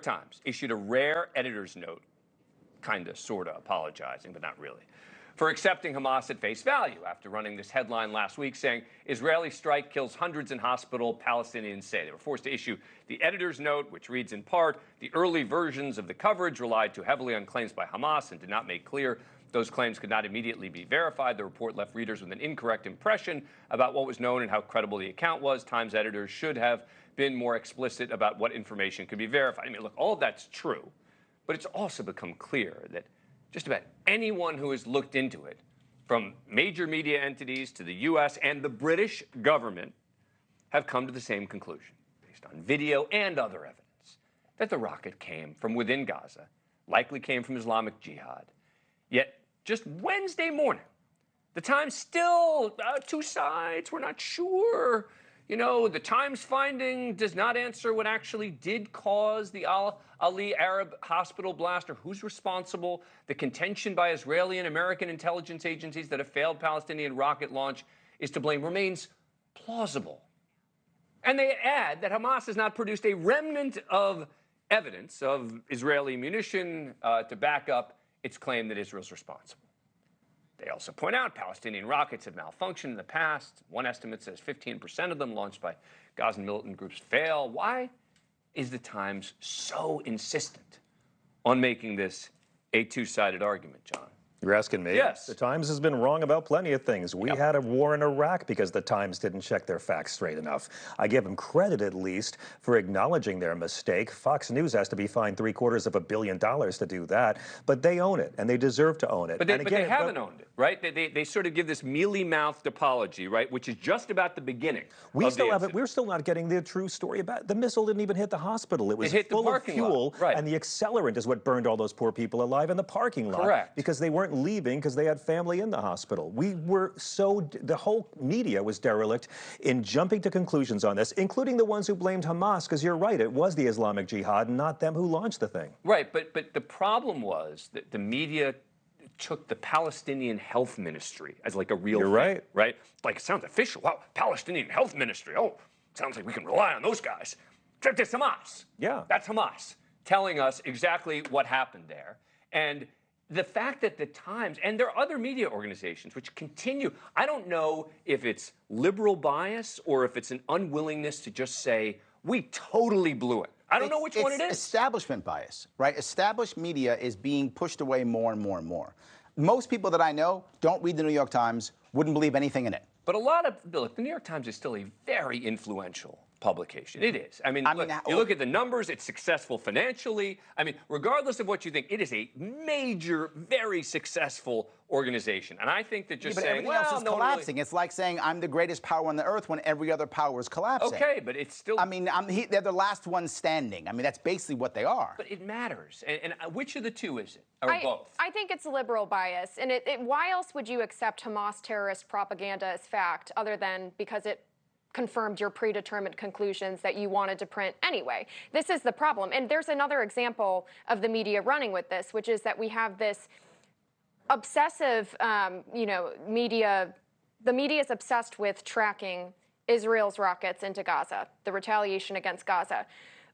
Times issued a rare editor's note, kind of, sort of apologizing, but not really, for accepting Hamas at face value after running this headline last week saying Israeli strike kills hundreds in hospital, Palestinians say. They were forced to issue the editor's note, which reads in part, the early versions of the coverage relied too heavily on claims by Hamas and did not make clear those claims could not immediately be verified. The report left readers with an incorrect impression about what was known and how credible the account was. Times editors should have been more explicit about what information could be verified. I mean, look, all of that's true, but it's also become clear that just about anyone who has looked into it, from major media entities to the U.S. and the British government, have come to the same conclusion, based on video and other evidence, that the rocket came from within Gaza, likely came from Islamic Jihad. Yet, just Wednesday morning, the Times still, two sides, we're not sure. You know, the Times finding does not answer what actually did cause the Ali Arab hospital blast or who's responsible. The contention by Israeli and American intelligence agencies that a failed Palestinian rocket launch is to blame remains plausible. And they add that Hamas has not produced a remnant of evidence of Israeli munition to back up its claim that Israel's responsible. They also point out Palestinian rockets have malfunctioned in the past. One estimate says 15% of them launched by Gazan militant groups fail. Why is the Times so insistent on making this a two-sided argument, John? You're asking me? Yes. The Times has been wrong about plenty of things. We had a war in Iraq because the Times didn't check their facts straight enough. I give them credit, at least, for acknowledging their mistake. Fox News has to be fined $750 million to do that, but they own it, and they deserve to own it. But they haven't owned it, right? They sort of give this mealy-mouthed apology, right, which is just about the beginning. We're still not getting the true story about it. The missile didn't even hit the hospital. It was full of fuel, and the accelerant is what burned all those poor people alive in the parking lot. Correct. Because they weren't leaving because they had family in the hospital. The whole media was derelict in jumping to conclusions on this, including the ones who blamed Hamas, because you're right, it was the Islamic Jihad, not them who launched the thing. Right, but the problem was that the media took the Palestinian Health Ministry as like a real thing, right? Like, it sounds official. Wow, Palestinian Health Ministry. Oh, sounds like we can rely on those guys. Except it's Hamas. Yeah. That's Hamas telling us exactly what happened there. And the fact that the Times, and there are other media organizations which continue, I don't know if it's liberal bias or if it's an unwillingness to just say, we totally blew it. I don't know which one it is. It's establishment bias, right? Established media is being pushed away more and more and more. Most people that I know don't read the New York Times, wouldn't believe anything in it. But look, the New York Times is still a very influential publication. It is. I mean, you look at the numbers, it's successful financially. I mean, regardless of what you think, it is a major, very successful organization. And I think that just saying, everything else is collapsing. It's like saying I'm the greatest power on the earth when every other power is collapsing. Okay, but it's still... I mean, they're the last ones standing. I mean, that's basically what they are. But it matters. And which of the two is it? Or both? I think it's liberal bias. And why else would you accept Hamas terrorist propaganda as fact other than because it confirmed your predetermined conclusions that you wanted to print anyway? This is the problem. And there's another example of the media running with this, which is that we have this obsessive, media. The media is obsessed with tracking Israel's rockets into Gaza, the retaliation against Gaza.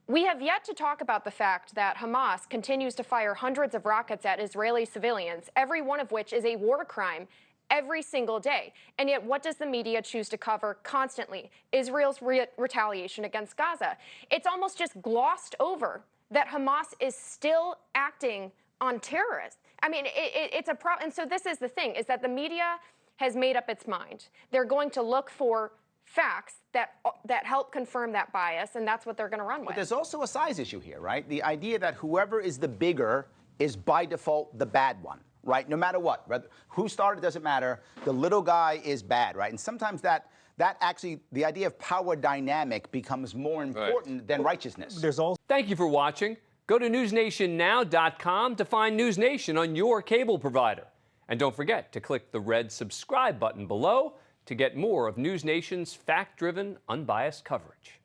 We have yet to talk about the fact that Hamas continues to fire hundreds of rockets at Israeli civilians, every one of which is a war crime, every single day. And yet, what does the media choose to cover constantly? Israel's retaliation against Gaza. It's almost just glossed over that Hamas is still acting on terrorists. I mean, it's a problem. And so this is the thing, is that the media has made up its mind. They're going to look for facts that help confirm that bias, and that's what they're going to run with. But there's also a size issue here, right? The idea that whoever is the bigger is by default the bad one. Right, no matter what, who started doesn't matter. The little guy is bad, right? And sometimes that actually, the idea of power dynamic becomes more important than righteousness. Thank you for watching. Go to newsnationnow.com to find NewsNation on your cable provider. And don't forget to click the red subscribe button below to get more of NewsNation's fact-driven, unbiased coverage.